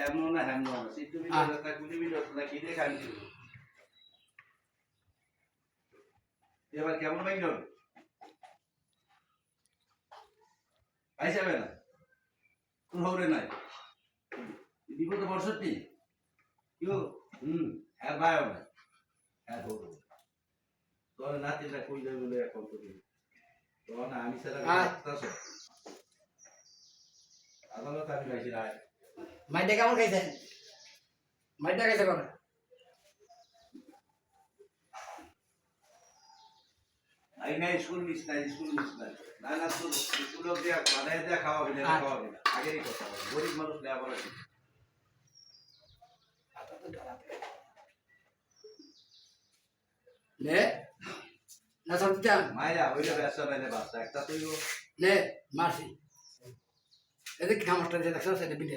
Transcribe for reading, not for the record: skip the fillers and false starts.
এমন না হেমন না সিটু ভিডিও তা কুলি ভিডিও না কি দেখান এবার কেমন বাইন হবে আইসাবে না কোন হরে নাই বিপদ বর্ষটি কিও আর ভাইও না আর হবো তোর নাতিটা কই যাবে বলে এখন তো তো না আমি সেটা আসছে আদালত আমি গাইছি রায় মাইটা কেমন খাইছেন মাইটা খাইছে কবে আই নাই স্কুল মিস নাই না না তো স্কুল দিয়া বানায় দিয়া খাওয়াবে না খাওয়াবে না আগেরই কথা বলে গরিব মানুষ লেয়া বলে নে না সত্যি মায়া ওইটা ব্যবসা নাইলে বাচ্চা একটা তুইও নে মাসি এদিকে খামারটা যে দেখছ সেটা বিটে